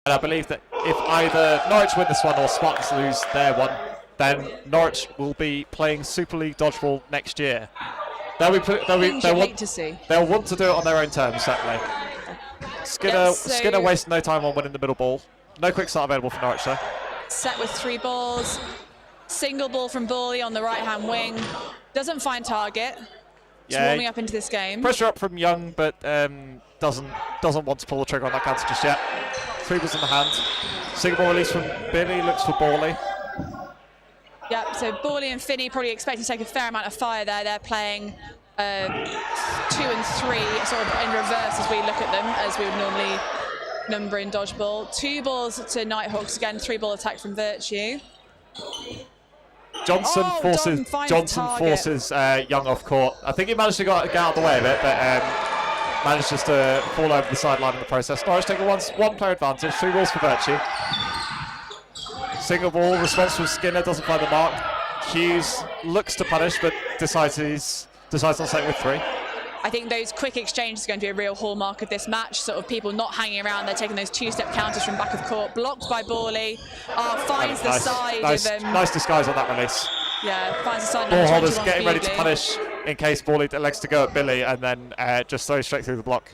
And I believe that if either Norwich win this one or Spartans lose their one, then Norwich will be playing Super League Dodgeball next year. They'll want to do it on their own terms, certainly. Skinner wasted no time on winning the middle ball. No quick start available for Norwich, though. Set with 3 balls. Single ball from Bawley on the right-hand wing. Doesn't find target. Yeah, warming up into this game. Pressure up from Young, but doesn't want to pull the trigger on that counter just yet. 3 balls in the hand. Single ball release from Billy, looks for Bawley. Yep, so Bawley and Finney probably expecting to take a fair amount of fire there. They're playing 2 and 3 sort of in reverse as we look at them, as we would normally number in Dodgeball. 2 balls to Nighthawks again, 3 ball attack from Virtue. Johnson forces Young off court. I think he managed to get out of the way of it, but managed just to fall over the sideline in the process. Norwich taking one player advantage, 3 balls for Virtue. Single ball, response from Skinner, doesn't find the mark. Hughes looks to punish, but decides on setting with 3. I think those quick exchanges are going to be a real hallmark of this match. Sort of people not hanging around. They're taking those 2-step counters from back of court. Blocked by Bawley. Finds the side. Nice disguise on that release. Yeah, finds the side. Ball holders getting ready to punish in case Bawley elects to go at Billy, and then just throws straight through the block.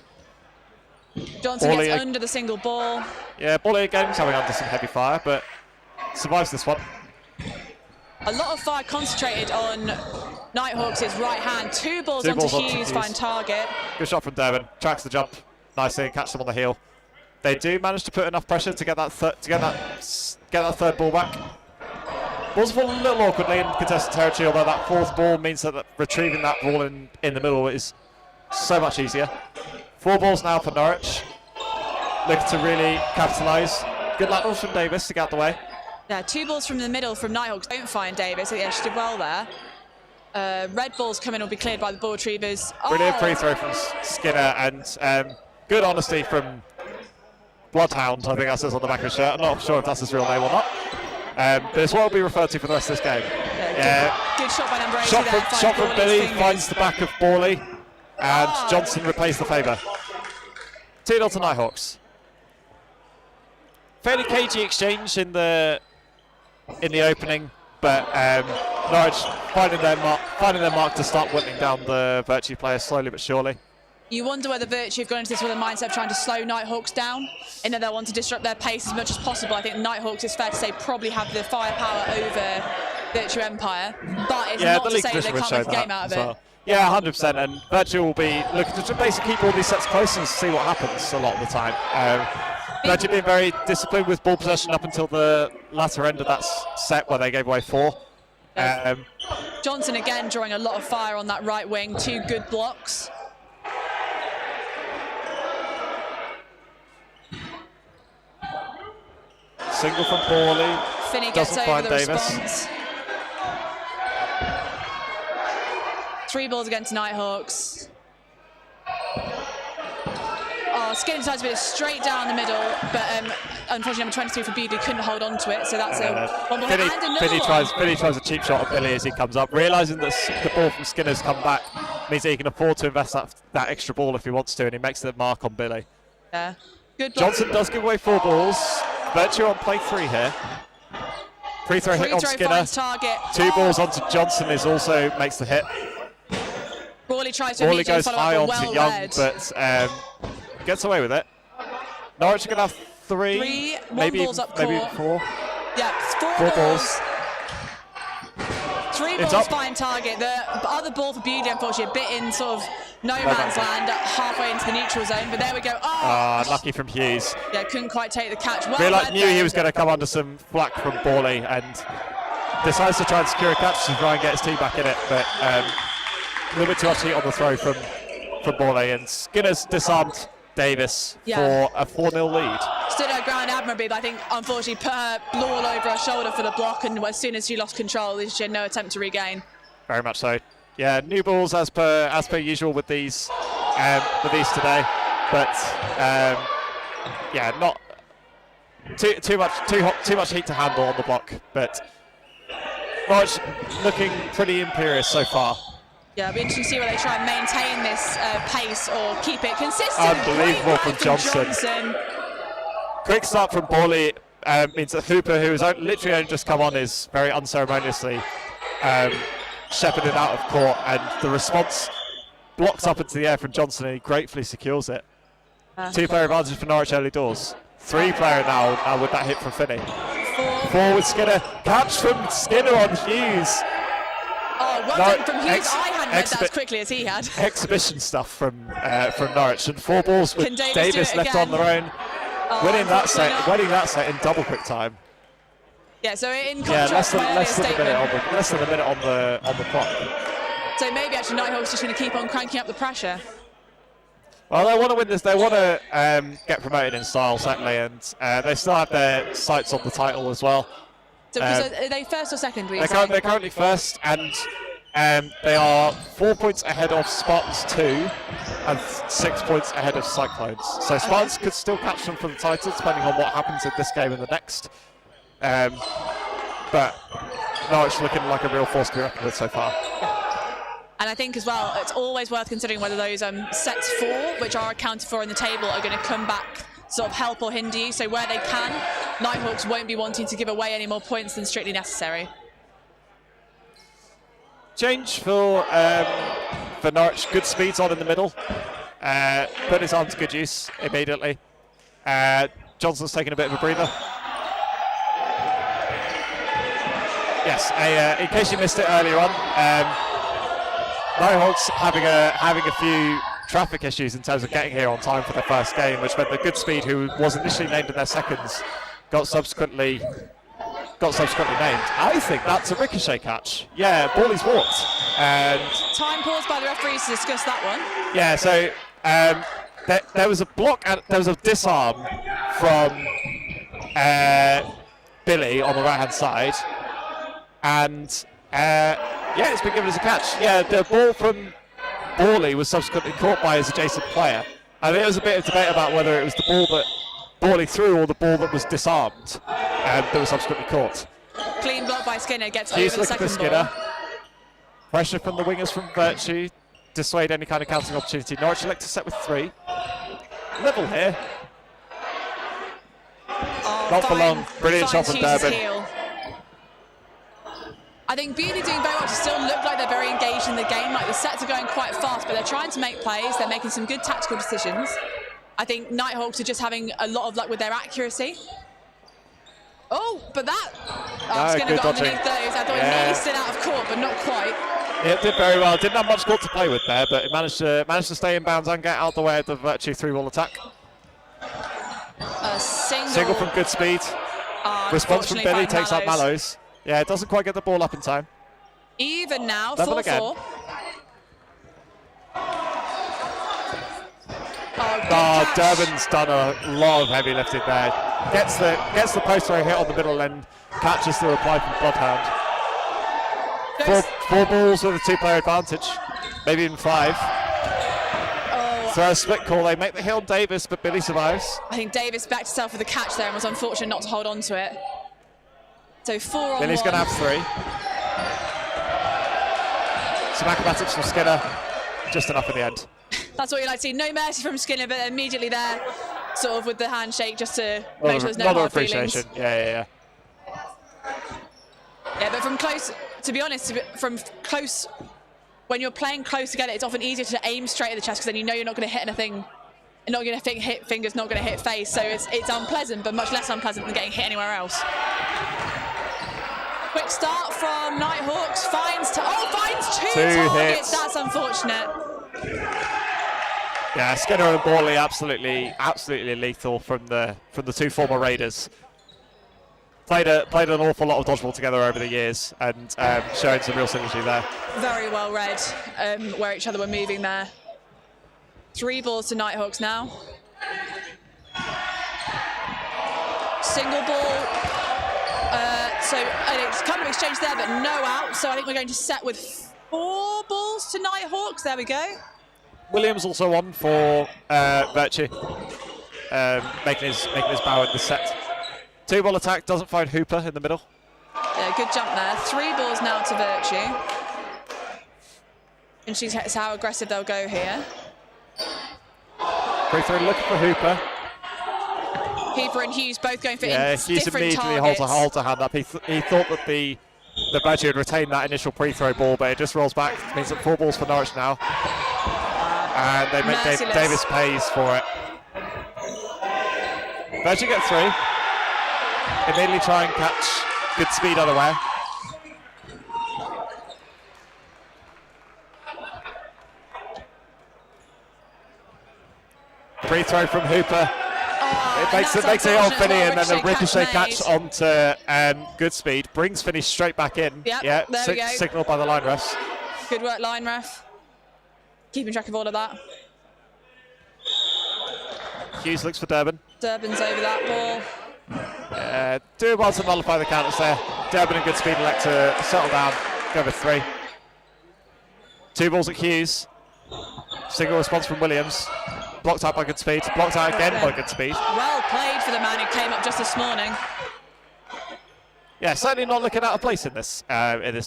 Johnson gets under the single ball. Yeah, Bawley again coming under some heavy fire, but survives this one. A lot of fire concentrated on Nighthawks' right hand. 2 balls onto Hughes, find target. Good shot from Durban. Tracks the jump nicely and catch them on the heel. They do manage to put enough pressure to get that third ball back. Balls fall a little awkwardly in contested territory, although that 4th ball means that retrieving that ball in the middle is so much easier. 4 balls now for Norwich. Looking to really capitalise. Good laterals from Davis to get out the way. Yeah, 2 balls from the middle from Nighthawks don't find Davis. Yeah, she did well there. Red balls coming will be cleared by the ball retrievers. Brilliant free throw from Skinner, and good honesty from Bloodhound, I think that says on the back of his shirt. I'm not sure if that's his real name or not. But it's what will be referred to for the rest of this game. Good shot by number 80 Shot from Billy, finds the back of Bawley, and Johnson replays the favour. 2-0 to Nighthawks. Fairly cagey exchange in the opening, but Norwich finding their mark to start whittling down the Virtue players slowly but surely. You wonder whether Virtue have gone into this with a mindset of trying to slow Nighthawks down, in that they'll want to disrupt their pace as much as possible. I think Nighthawks, it's fair to say, probably have the firepower over Virtue Empire, but it's not to say they can't make a game out of it. Yeah, 100%, and Virtue will be looking to basically keep all these sets close and see what happens a lot of the time. Virtue being very disciplined with ball possession up until the latter end of that set where they gave away 4. Johnson again drawing a lot of fire on that right wing. 2 good blocks. Single from Bawley. Finney gets over the response. 3 balls against Nighthawks. Skinner decides to put it straight down the middle, but unfortunately number 23 for Beadley couldn't hold on to it, so that's a 1 ball and another one. Finny tries a cheap shot at Billy as he comes up, realising that the ball from Skinner's come back means that he can afford to invest that extra ball if he wants to, and he makes the mark on Billy. Yeah, good block. Johnson does give away 4 balls. Virtue on play 3 here. Free throw hit on Skinner. Target. 2 balls onto Johnson also makes the hit. Bawley tries to Bawley goes high onto Young, but gets away with it. Norwich are going to have 3 maybe balls up court. Maybe 4. Yeah, 4 balls. 3 balls find target. The other ball for Beadley, unfortunately, a bit in sort of no man's land, halfway into the neutral zone. But there we go. Lucky from Hughes. Yeah, couldn't quite take the catch. Knew he was going to come under some flack from Bawley and decides to try and secure a catch to try and get his team back in it. But a little bit too much heat on the throw from Bawley, and Skinner's disarmed Davis for a 4-0 lead. Stood her ground admirably, but I think unfortunately put her ball over her shoulder for the block, and as soon as she lost control, she had no attempt to regain. Very much so. Yeah, new balls as per usual with these today, but yeah, not too much heat to handle on the block. But Norwich looking pretty imperious so far. Yeah, it'll be interesting to see whether they try and maintain this pace or keep it consistent. Unbelievable from Johnson. quick start from Borley means that Hooper, who has literally only just come on, is very unceremoniously shepherded out of court, and the response blocks up into the air from Johnson, and he gratefully secures it. 2-player advantage for Norwich early doors. 3-player now with that hit from Finney. 4 with Skinner. Catch from Skinner on Hughes. Oh, well done from Hughes. I hadn't read that as quickly as he had. Exhibition stuff from Norwich, and 4 balls with Davis left on their own. Winning that set in double quick time. Yeah, so in contrast, less than a minute on the clock. So maybe actually Nighthawks just going to keep on cranking up the pressure. Well, they want to win this. They want to get promoted in style, certainly, and they still have their sights on the title as well. So are they first or second? They're currently first, and they are 4 points ahead of Spartans 2 and 6 points ahead of Cyclones. So Spartans could still catch them for the title, depending on what happens in this game and the next. But Norwich looking like a real force to be reckoned with so far. And I think as well, it's always worth considering whether those sets 4, which are accounted for in the table, are going to come back, sort of help or hinder you. So where they can, Nighthawks won't be wanting to give away any more points than strictly necessary. Change for Norwich. Good speeds on in the middle. Put his arm to good use immediately. Johnson's taking a bit of a breather. Yes, in case you missed it earlier on, Nighthawks having a few traffic issues in terms of getting here on time for their first game, which meant that Goodspeed, who was initially named in their seconds, got subsequently named. I think that's a ricochet catch. Yeah, Borley's walked. And time pause by the referees to discuss that one. Yeah, so there was a block and there was a disarm from Billy on the right-hand side, and yeah, it's been given as a catch. Yeah, the ball from Borley was subsequently caught by his adjacent player. I think there was a bit of debate about whether it was the ball that Borley threw or the ball that was disarmed that was subsequently caught. Clean block by Skinner, gets over the second Skinner. ball. Pressure from the wingers from Virtue, dissuade any kind of counting opportunity. Norwich elect to set with 3. Level here. Not for long. Brilliant shot from Durbin. I think Beauty doing very well to still look like they're very engaged in the game. Like the sets are going quite fast, but they're trying to make plays. They're making some good tactical decisions. I think Nighthawks are just having a lot of luck with their accuracy. Oh, but that... Skinner got underneath those. I thought he nearly stood out of court, but not quite. Yeah, it did very well. Didn't have much court to play with there, but it managed to stay in bounds and get out the way of the Virtue 3-ball attack. A single from Goodspeed. Response from Billy takes out Mallows. Yeah, it doesn't quite get the ball up in time. Even now, 4-4. Oh, Durbin's done a lot of heavy lifting there. Gets the post throw hit on the middle and catches the reply from Bloodhound. 4 balls with a 2-player advantage, maybe even 5. Throw a split call. They make the hit on Davis, but Billy survives. I think Davis backed himself with a catch there and was unfortunate not to hold on to it. So 4 on 1. Billy's going to have 3. Some acrobatics from Skinner, just enough in the end. That's what you like to see. No mercy from Skinner, but immediately there, sure with the handshake, just to make sure there's no hard feelings. Yeah. Yeah, but from close, to be honest, from close, when you're playing close together, it's often easier to aim straight at the chest because then you know you're not going to hit anything, you're not going to hit fingers, not going to hit face. So it's unpleasant, but much less unpleasant than getting hit anywhere else. Quick start from Nighthawks, finds 2 targets. Hits. That's unfortunate. Yeah, Skinner and Borley absolutely lethal from the 2 former Raiders. Played an awful lot of dodgeball together over the years and showing some real synergy there. Very well read where each other were moving there. 3 balls to Nighthawks now. Single ball. So it's kind of exchange there, but no out. So I think we're going to set with 4 balls to Nighthawks. There we go. Williams also on for Virtue, making his bow in the set. 2-ball attack, doesn't find Hooper in the middle. Yeah, good jump there. 3 balls now to Virtue. And she's how aggressive they'll go here. Free throw looking for Hooper. Hooper and Hughes both going for Hughes different immediately targets. holds a hand up. He thought that the Virtue had retained that initial pre-throw ball, but it just rolls back. It means that 4 balls for Norwich now. And they make Davis pays for it. Virtue get 3. Immediately try and catch good speed unaware. Free throw from Hooper. It makes it on Finney, and then a ricochet catch onto Goodspeed. Brings Finney straight back in. Yep, there we go. Signaled by the line refs. Good work, line ref. Keeping track of all of that. Hughes looks for Durbin. Durbin's over that ball. Doing well to nullify the counters there. Durbin and Goodspeed elect to settle down. Go for 3. 2 balls at Hughes. Single response from Williams. Blocked out by Goodspeed. Blocked out again by Goodspeed. Well played for the man who came up just this morning. Yeah, certainly not looking out of place in this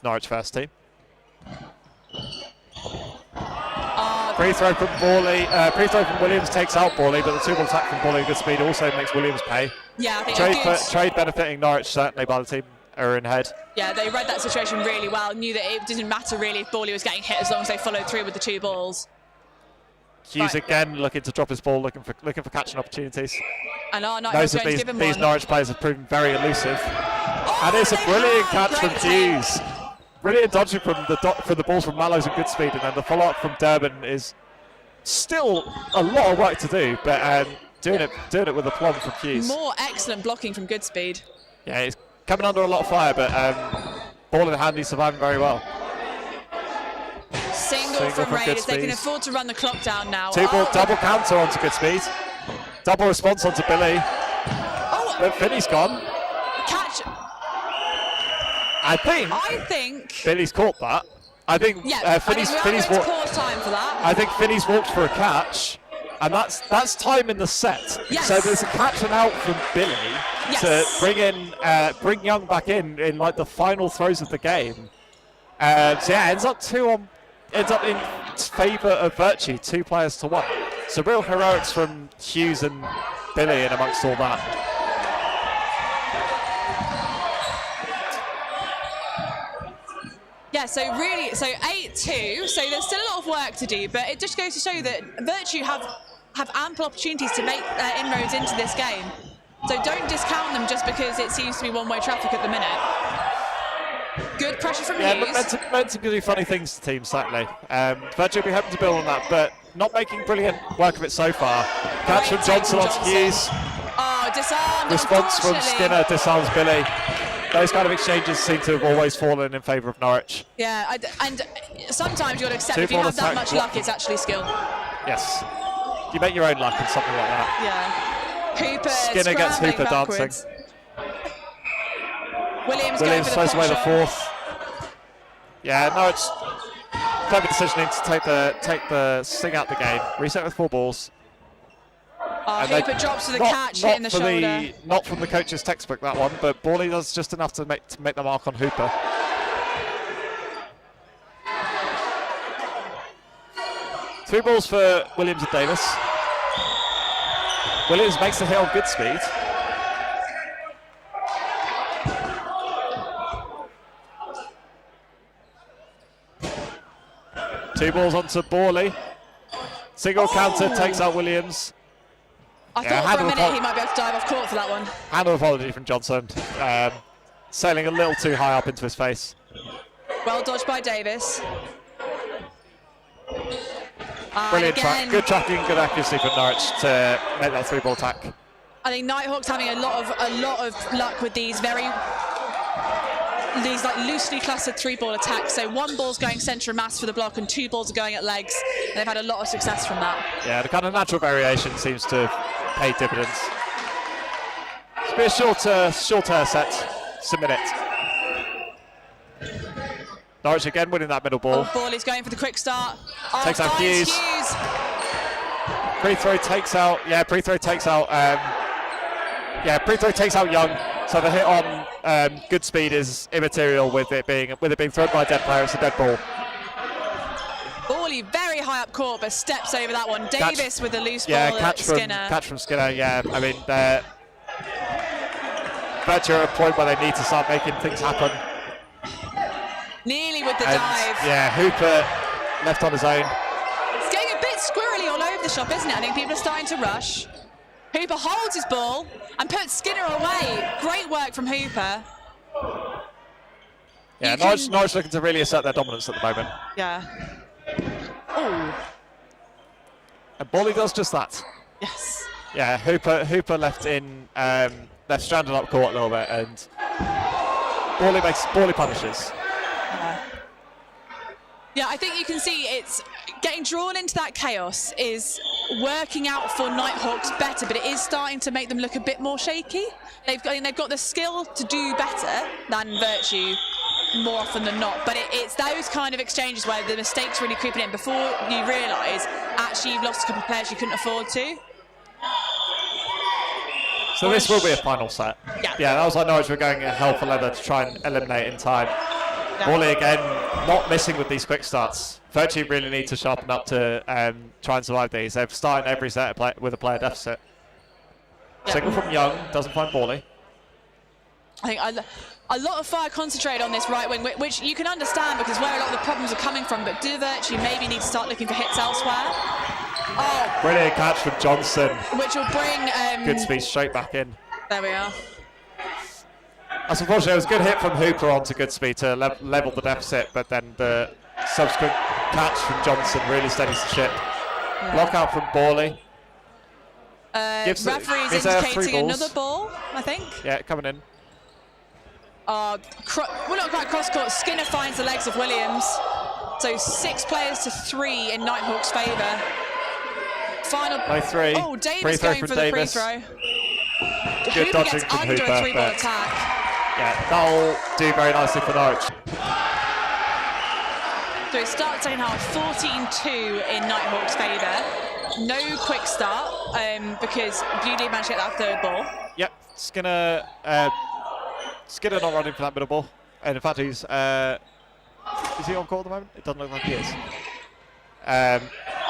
Norwich first team. Free throw from Borley. Free throw from Williams takes out Borley, but the 2-ball attack from Borley and Goodspeed also makes Williams pay. Yeah, I think trade benefiting Norwich certainly by the team are in head. Yeah, they read that situation really well. Knew that it didn't matter really if Borley was getting hit as long as they followed through with the 2 balls. Hughes again looking to drop his ball, looking for catching opportunities. And our Nighthawks going to give him these one. Norwich players have proven very elusive. And it's a brilliant catch from Hughes. Brilliant dodging from the balls from Mallows and Goodspeed, and then the follow-up from Durbin is still a lot of work to do, but doing it with aplomb from Hughes. More excellent blocking from Goodspeed. Yeah, he's coming under a lot of fire, but ball in hand, he's surviving very well. Single from Raiders. They can afford to run the clock down now. 2-ball double counter onto Goodspeed. Double response onto Billy. But Finney's gone. Catch. I think Billy's caught that. I think Finney's walked. Time for that. I think Finney's walked for a catch, and that's time in the set. Yes. So there's a catch and out from Billy to bring Young back in like the final throws of the game. Ends up in favour of Virtue, 2 players to 1. So real heroics from Hughes and Billy in amongst all that. Yeah, so 8-2. So there's still a lot of work to do, but it just goes to show that Virtue have ample opportunities to make inroads into this game. So don't discount them just because it seems to be one-way traffic at the minute. Good pressure from Hughes. Meant to do funny things to teams, certainly. Virtue will be hoping to build on that, but not making brilliant work of it so far. Catch from Johnson onto Hughes. Oh, disarmed. Response from Skinner disarms Billy. Those kind of exchanges seem to have always fallen in favour of Norwich. Yeah, and sometimes you've got to accept if you have that much luck, it's actually skill. Yes. You make your own luck in something like that. Yeah. Hooper Skinner gets Hooper backwards. dancing. Williams throws away the 4th. Yeah, Norwich clever decision to take the sting out the game. Reset with 4 balls. Hooper drops to the catch, hitting the shoulder. Not from the coach's textbook, that one, but Borley does just enough to make the mark on Hooper. Three balls for Williams and Davis. Williams makes the hit on Goodspeed. Two balls onto Borley. Single counter takes out Williams. I thought for a minute he might be able to dive off court for that one. Hand of apology from Johnson. Sailing a little too high up into his face. Well dodged by Davis. Brilliant track. Good tracking, good accuracy from Norwich to make that 3-ball attack. I think Nighthawks having a lot of luck with these like loosely clustered 3-ball attacks. So 1 ball's going centre of mass for the block and 2 balls are going at legs. And they've had a lot of success from that. Yeah, the kind of natural variation seems to pay dividends. It's been a shorter set. Just a minute. Norwich again winning that middle ball. Borley's going for the quick start. Takes out Hughes. Pre-throw takes out. Yeah, pre-throw takes out. Pre-throw takes out Young. So the hit on Goodspeed is immaterial with it being thrown by a dead player. It's a dead ball. Borley very high up court, but steps over that one. Davis with a loose ball. Catch from Skinner. Yeah, I mean Virtue are at a point where they need to start making things happen. Nearly with the And, dive. yeah, Hooper left on his own. It's getting a bit squirrely all over the shop, isn't it? I think people are starting to rush. Hooper holds his ball and puts Skinner away. Great work from Hooper. Yeah, Norwich looking to really assert their dominance at the moment. Yeah. Oh. And Bawley does just that. Yes. Yeah, Hooper left in, left stranded up court a little bit, and Bawley punishes. Yeah, I think you can see it's getting drawn into that chaos is working out for Nighthawks better, but it is starting to make them look a bit more shaky. They've got the skill to do better than Virtue more often than not, but it's those kind of exchanges where the mistakes really creeping in before you realise actually you've lost a couple of players you couldn't afford to. So this will be a final set. Yeah, that was like Norwich were going hell for leather to try and eliminate in time. Bawley again, not missing with these quick starts. Virtue really need to sharpen up to try and survive these. They've started every set with a player deficit. Single from Young, doesn't find Bawley. I think a lot of fire concentrated on this right wing, which you can understand because where a lot of the problems are coming from, but do Virtue maybe need to start looking for hits elsewhere? Oh, brilliant catch from Johnson. Which will bring... Good speed straight back in. There we are. That's unfortunate. It was a good hit from Hooper onto good speed to level the deficit, but then the subsequent catch from Johnson really steadies the ship. Yeah. Block out from Bawley. Referee's indicating another ball, I think. Yeah, coming in. Well, not quite cross court. Skinner finds the legs of Williams. So 6 players to 3 in Nighthawks' favour. Final play 3. Oh, Davis going for the free throw. Good Hooper dodging gets from under Hooper, a 3-ball attack. Yeah, that'll do very nicely for Norwich. So it starts second half 14-2 in Nighthawks' favour. No quick start because Beauty managed to get that third ball. Yep, Skinner not running for that middle ball. And in fact, is he on court at the moment? It doesn't look like he is.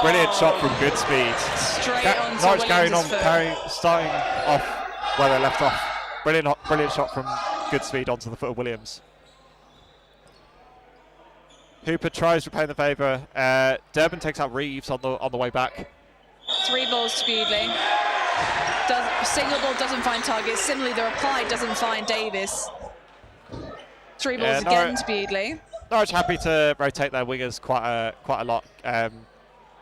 Brilliant shot from good speed. Straight onto Norwich carrying on, foot. starting off where they left off. Brilliant shot from good speed onto the foot of Williams. Hooper tries repaying the favour. Durban takes out Reeves on the way back. 3 balls to Bewdley. Single ball doesn't find target. Similarly, the reply doesn't find Davis. 3 balls again to Bewdley. Norwich happy to rotate their wingers quite a lot.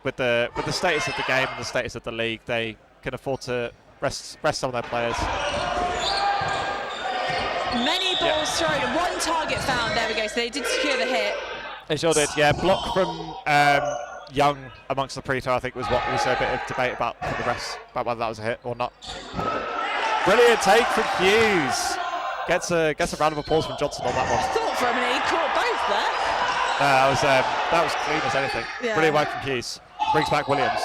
With the status of the game and the status of the league, they can afford to rest some of their players. Many balls thrown, 1 target found. There we go. So they did secure the hit. They sure did. Yeah, block from Young amongst the pre-throw, I think, was what was a bit of debate about from the refs about whether that was a hit or not. Brilliant take from Hughes. Gets a round of applause from Johnson on that one. I thought for a minute he caught both there. That was clean as anything. Yeah. Brilliant work from Hughes. Brings back Williams.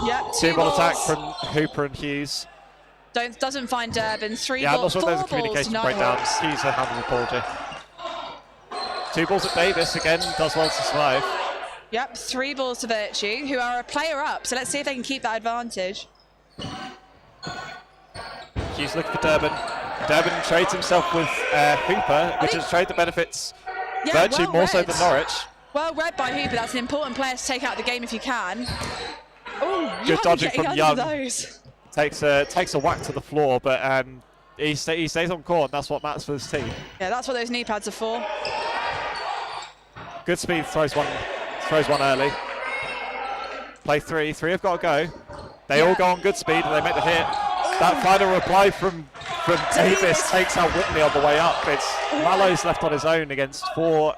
Yep, 2-ball attack from Hooper and Hughes. Doesn't find Durban. 3 balls. Yeah, I'm not sure if there's a communication breakdown. Hughes a handle apology. 2 balls at Davis again. Does well to survive. Yep, 3 balls to Virtue, who are a player up. So let's see if they can keep that advantage. Hughes looking for Durban. Durban trades himself with Hooper, which has traded the benefits Virtue more so than Norwich. Well read by Hooper. That's an important player to take out of the game if you can. Oh, good dodging from Young. Takes a whack to the floor, but he stays on court, and that's what matters for this team. Yeah, that's what those knee pads are for. Good speed, throws one early. Play 3 have got to go. They all go on good speed and they make the hit. That final reply from Davis takes out Whitley on the way up. It's Mallows left on his own against 4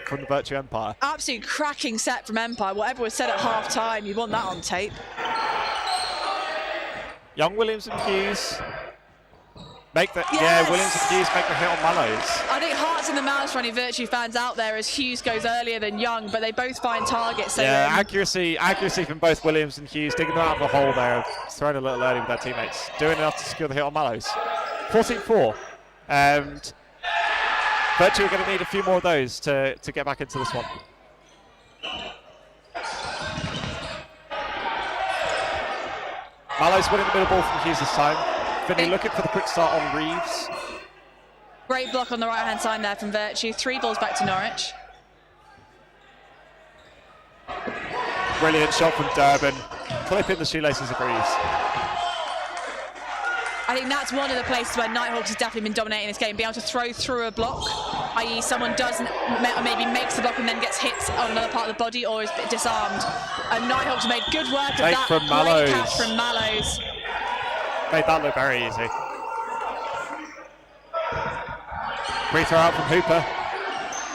from the Virtue Empire. Absolute cracking set from Empire. Whatever was said at half time, you want that on tape. Young, Williams and Hughes. Williams and Hughes make the hit on Mallows. I think hearts in the mouths for any Virtue fans out there as Hughes goes earlier than Young, but they both find targets. So yeah, accuracy from both Williams and Hughes, digging them out of the hole there, throwing a little early with their teammates, doing enough to secure the hit on Mallows. 14-4, and Virtue are going to need a few more of those to get back into this one. Mallows winning the middle ball from Hughes this time. Finney looking for the quick start on Reeves. Great block on the right-hand side there from Virtue. 3 balls back to Norwich. Brilliant shot from Durbin. Clipping the shoelaces of Reeves. I think that's one of the places where Nighthawks has definitely been dominating this game, being able to throw through a block, i.e. someone doesn't, maybe makes the block and then gets hit on another part of the body or is disarmed. And Nighthawks made good work of that. From Mallows. Great catch from Mallows. Made that look very easy. Free throw out from Hooper.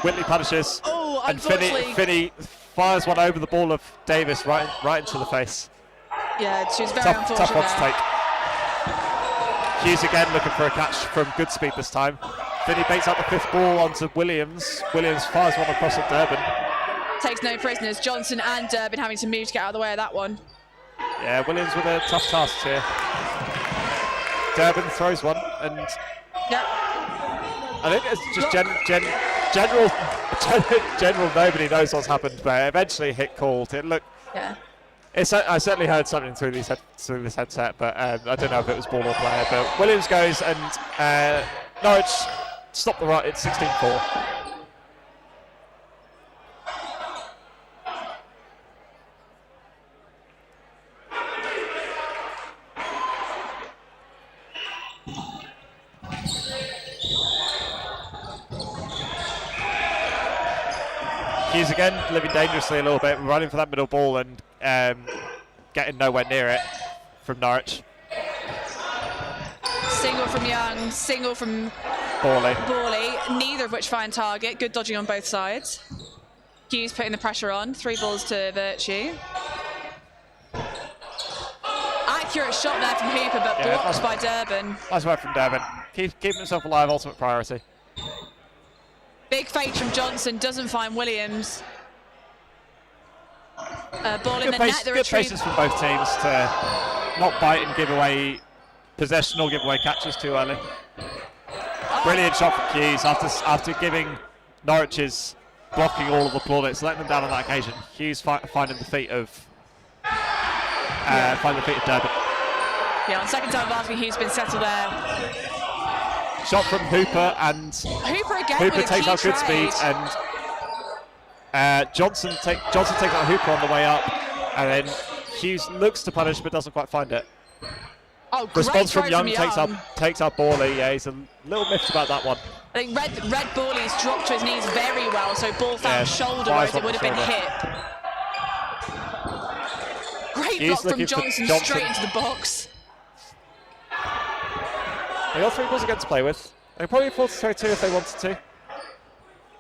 Whitley punishes. Oh, and Finney fires one over the ball of Davis right into the face. Yeah, she was very unfortunate. Tough one to take. Hughes again looking for a catch from Goodspeed this time. Finney baits out the 5th ball onto Williams. Williams fires one across at Durbin. Takes no prisoners. Johnson and Durbin having to move to get out of the way of that one. Yeah, Williams with a tough task here. Durbin throws one, and I think it's just general nobody knows what's happened, but eventually hit called. It looked. Yeah. I certainly heard something through this headset, but I don't know if it was ball or player. But Williams goes, and Norwich stop the right. It's 16-4. Hughes again, living dangerously a little bit, running for that middle ball and getting nowhere near it from Norwich. Single from Young, single from Borley, neither of which find target. Good dodging on both sides. Hughes putting the pressure on. 3 balls to Virtue. Accurate shot there from Hooper, but blocked by Durbin. Nice work from Durbin. Keeping himself alive, ultimate priority. Big fake from Johnson, doesn't find Williams. Ball in the net, the good retrieve. paces from both teams to not bite and give away possession or give away catches too early. Brilliant shot from Hughes after giving Norwich's blocking all of the plaudits, letting them down on that occasion. Hughes finding the feet of Durbin. Yeah, on second time of asking, Hughes been settled there. Shot from Hooper, and Hooper takes out good speed, and Johnson takes out Hooper on the way up, and then Hughes looks to punish but doesn't quite find it. Oh, response from Young takes out Borley. Yeah, he's a little miffed about that one. I think Red Borley's dropped to his knees very well, so ball found shoulder, whereas it would have been hip. Great block from Johnson straight into the box. They got 3 balls again to play with. They could probably afford to throw 2 if they wanted to.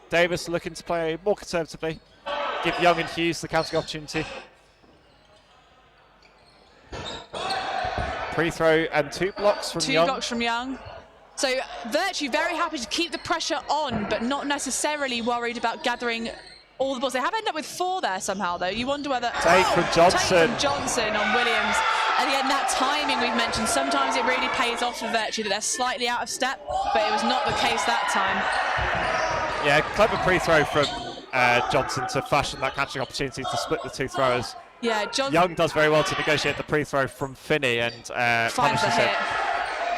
Davis looking to play more conservatively. Give Young and Hughes the counting opportunity. Pre-throw and 2 blocks from Young. 2 blocks from Young. So Virtue very happy to keep the pressure on, but not necessarily worried about gathering all the balls. They have ended up with 4 there somehow, though. You wonder whether... Take from Johnson. Take from Johnson on Williams. And again, that timing we've mentioned, sometimes it really pays off for Virtue that they're slightly out of step, but it was not the case that time. Yeah, clever pre-throw from Johnson to fashion that catching opportunity to split the 2 throwers. Yeah, Young does very well to negotiate the pre-throw from Finney and punishes it.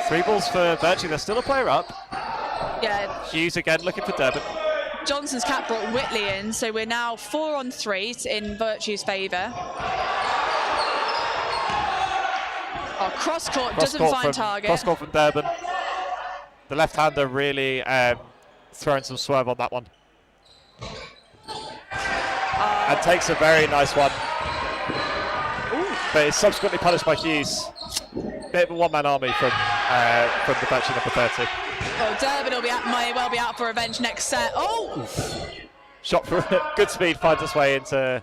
3 balls for Virtue. They're still a player up. Yeah. Hughes again looking for Durbin. Johnson's cap brought Whitley in, so we're now 4 on 3 in Virtue's favour. Oh, cross-court doesn't find target. Cross-court from Durbin. The left-hander really throwing some swerve on that one. And takes a very nice one. But is subsequently punished by Hughes. Bit of a one-man army from the Virtue number 30. Well, Durbin may well be out for revenge next set. Oh! Shot for good speed finds its way into...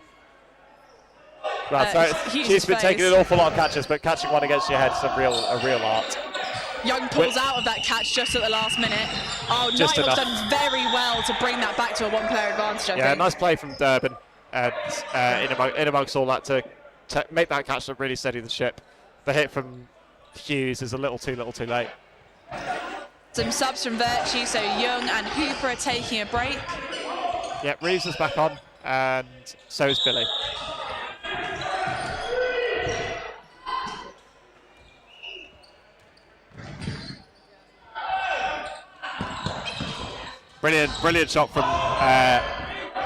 Hughes been taking an awful lot of catches, but catching one against your head is a real art. Young pulls out of that catch just at the last minute. Oh, Nighthawks done very well to bring that back to a 1-player advantage, I think. Nice play from Durbin. And in amongst all that to make that catch that really steady the ship. The hit from Hughes is a little too late. Some subs from Virtue, so Young and Hooper are taking a break. Yep, Reeves is back on, and so is Billy. Brilliant shot from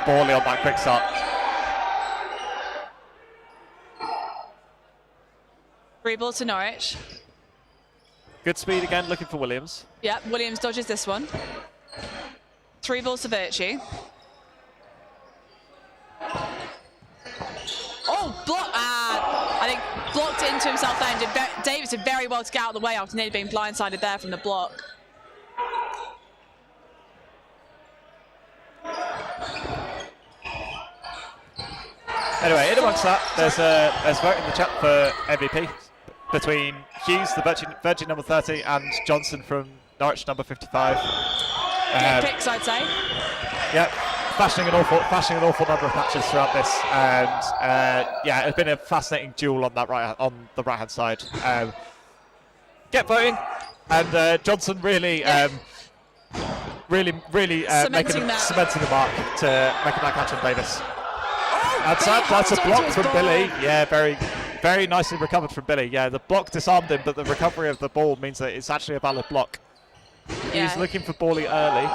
Borley on that quick start. 3 balls to Norwich. Good speed again, looking for Williams. Yep, Williams dodges this one. 3 balls to Virtue. Oh, block! I think blocked into himself there, and Davis did very well to get out of the way after nearly being blindsided there from the block. Anyway, in amongst that, there's a vote in the chat for MVP between Hughes, the Virgin number 30, and Johnson from Norwich number 55. Good picks, I'd say. Yeah, fashioning an awful number of matches throughout this, and yeah, it's been a fascinating duel on the right hand side. Get voting, and Johnson really, cementing the mark to making that catch on Davis. That's a block from Billy. Yeah, very nicely recovered from Billy. Yeah, the block disarmed him, but the recovery of the ball means that it's actually a valid block. Yeah. He's looking for Borley early.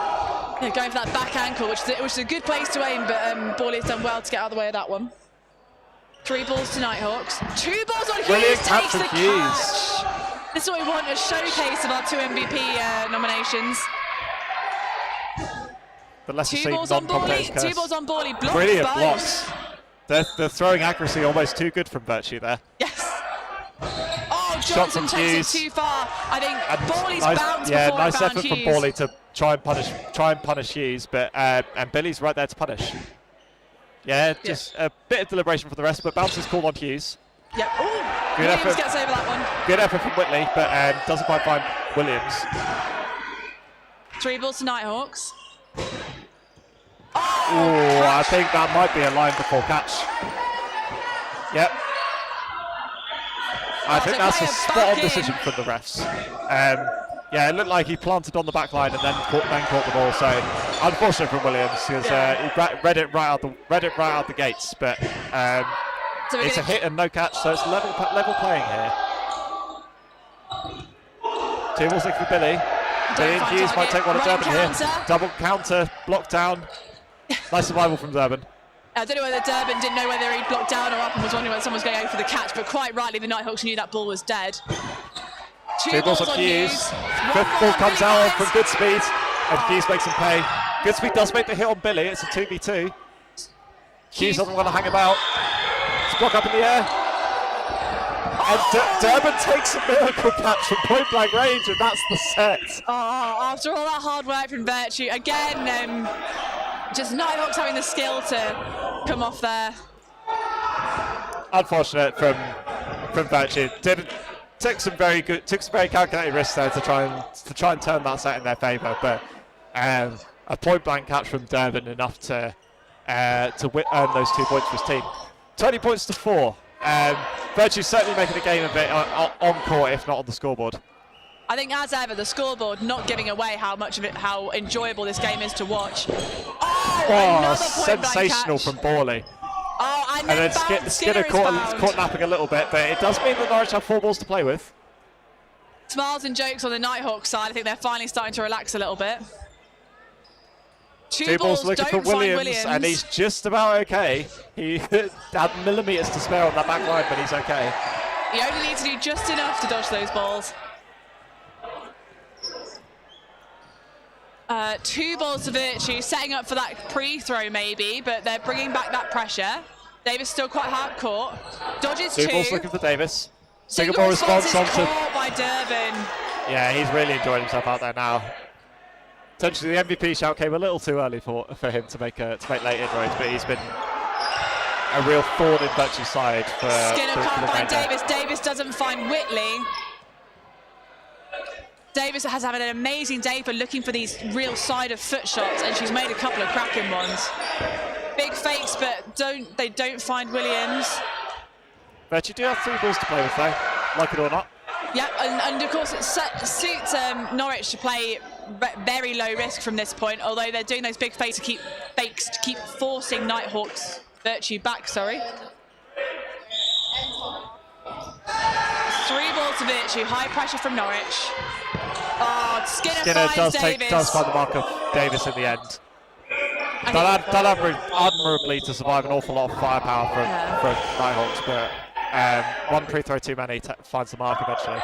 Yeah, going for that back ankle, which is a good place to aim, but Borley's done well to get out of the way of that one. 3 balls to Nighthawks. 2 balls on Hughes. Brilliant Takes the Hughes. catch. This is what we want, a showcase of our 2 MVP nominations. The lesser 2 balls on Borley. 2 balls on Borley. Blocked Brilliant both. blocks. The throwing accuracy almost too good from Virtue there. Yes. Oh, Johnson takes it too far. I think Borley's bounced before nice found effort Hughes. from Borley to try and punish Hughes, but and Billy's right there to punish. Yeah, just a bit of deliberation for the rest, but bounces called on Hughes. Yep. Oh, Good Williams effort. gets over that one. Good effort from Whitley, but doesn't quite find Williams. 3 balls to Nighthawks. Oh, I think that might be a line before catch. Yep. I think that's a spot-on decision from the refs. Yeah, it looked like he planted on the back line and then caught the ball. So unfortunate for Williams because he read it right out the gates. But it's a hit and no catch, so it's level playing here. 2 balls looking for Billy. Billy and Hughes might take one at Durban here. Double counter, blocked down. Nice survival from Durban. I don't know whether Durban didn't know whether he'd blocked down or up and was wondering whether someone was going to go for the catch, but quite rightly the Nighthawks knew that ball was dead. 2 balls on Hughes. 5th ball comes out from good speed, and Hughes makes him pay. Good speed does make the hit on Billy. It's a 2v2. Hughes doesn't want to hang about. It's block up in the air. And Durban takes a miracle catch from point blank range, and that's the set. Oh, after all that hard work from Virtue, again, just Nighthawks having the skill to come off there. Unfortunate from Virtue. Took some very calculated risks there to try and turn that set in their favour, but a point blank catch from Durban enough to earn those 2 points for his team. 20 points to 4. Virtue certainly making a game of it on court, if not on the scoreboard. I think, as ever, the scoreboard not giving away how enjoyable this game is to watch. Oh, sensational from Borley. Oh, and then Skinner caught napping a little bit, but it does mean that Norwich have 4 balls to play with. Smiles and jokes on the Nighthawks side. I think they're finally starting to relax a little bit. 2 balls looking for Williams, and he's just about okay. He had millimetres to spare on that back line, but he's okay. He only needs to do just enough to dodge those balls. 2 balls to Virtue, setting up for that pre-throw maybe, but they're bringing back that pressure. Davis still quite hard caught. Dodges 2. 2 balls looking for Davis. Singapore response is caught by Durban. Yeah, he's really enjoying himself out there now. Potentially the MVP shout came a little too early for him to make late inroads, but he's been a real thorn in Virtue's side for Skinner can't find there. Davis. Davis doesn't find Whitley. Davis has had an amazing day for looking for these real side of foot shots, and she's made a couple of cracking ones. Big fakes, but they don't find Williams. But you do have 3 balls to play with though, like it or not. Yeah, and of course it suits Norwich to play very low risk from this point, although they're doing those big fakes to keep forcing Nighthawks Virtue back, sorry. 3 balls to Virtue, high pressure from Norwich. Oh, Skinner does Davis. find the mark of Davis in the end. Done admirably to survive an awful lot of firepower from Nighthawks, but one free throw too many finds the mark eventually.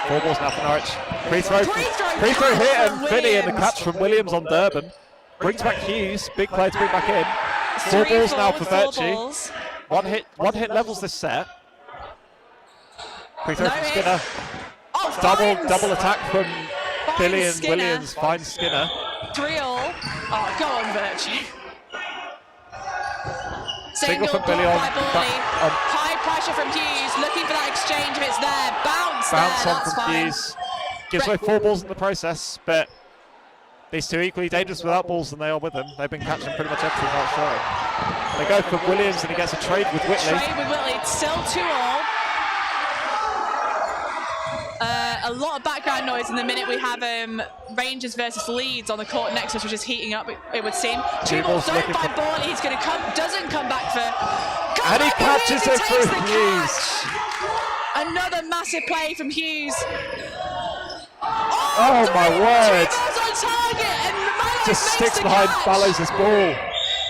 4 balls now for Norwich. Free throw hit and Finney and the catch from Williams on Durban. Brings back Hughes, big play to bring back in. 4 balls now for Virtue. One hit levels this set. Free throw from Skinner. Double attack from Billy and Skinner. Williams finds Skinner. 3-all. Oh, go on, Virtue. Single from Billy on. High pressure from Hughes, looking for that exchange if it's there. Bounce on that's from fine. Hughes. Gives away 4 balls in the process, but these two equally dangerous without balls than they are with them. They've been catching pretty much everything not showing. They go for Williams and he gets a trade with Whitley. Still 2-all. A lot of background noise in the minute we have Rangers versus Leeds on the court next to us, which is heating up, it would seem. 2 balls, don't find Borley, he's going to doesn't come back for... And he catches it through Hughes. Another massive play from Hughes. Oh my word. 2 balls on target, and Mallows just makes sticks the behind catch. Fallows' ball.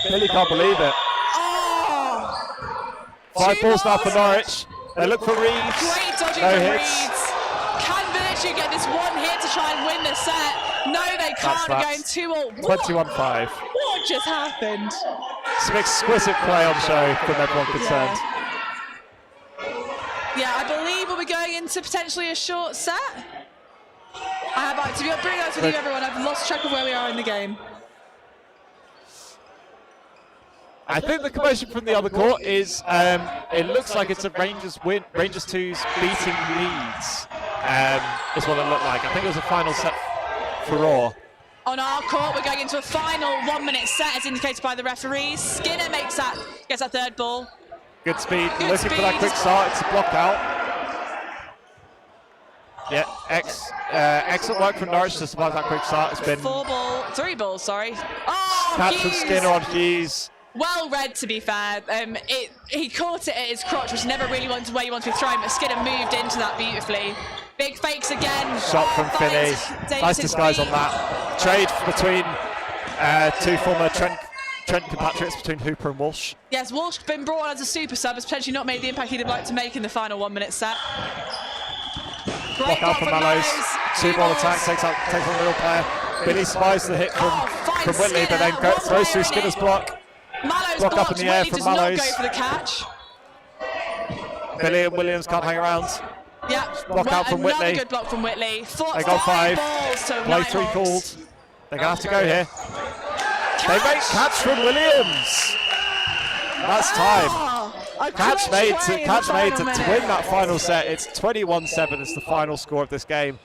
Billy can't believe it. Oh. 5 balls now for Norwich. They look for Reeves. Great dodging No from hits. Reeves. Can Virtue get this one hit to try and win the set? No, they can't. They're going 2-all. 21-5. What just happened? Some exquisite play on show from everyone concerned. Yeah, I believe we'll be going into potentially a short set. To be honest with you, everyone, I've lost track of where we are in the game. I think the commotion from the other court is, it looks like it's a Rangers win. Rangers 2's beating Leeds is what it looked like. I think it was a final set for Raw. On our court, we're going into a final 1-minute set as indicated by the referees. Skinner gets that 3rd ball. Good speed, looking for that quick start. It's a block out. Yeah, excellent work from Norwich to survive that quick start. It's been 3 balls, sorry. Oh, catch from Hughes. Skinner on Hughes. Well read, to be fair. He caught it at his crotch, which never really wanted where he wanted to be thrown, but Skinner moved into that beautifully. Big fakes again. Shot from Finney. Nice disguise on that. Trade between 2 former Trent compatriots between Hooper and Walsh. Yes, Walsh been brought on as a super sub, has potentially not made the impact he'd have liked to make in the final 1-minute set. Block out from Mallows. 2-ball attack, takes on the real player. Billy spies the hit from Whitley, but then throws through Skinner's block. Mallows Block up in the air Whitley from does Mallows. not go for the catch. Billy and Williams can't hang around. Yeah, Block out from another Whitley. good block from Whitley. They got 5. balls to Play 3 Nighthawks. called. They're going to have to go here. They make catch from Williams. That's time. Catch made to win that final set. It's 21-7. It's the final score of this game.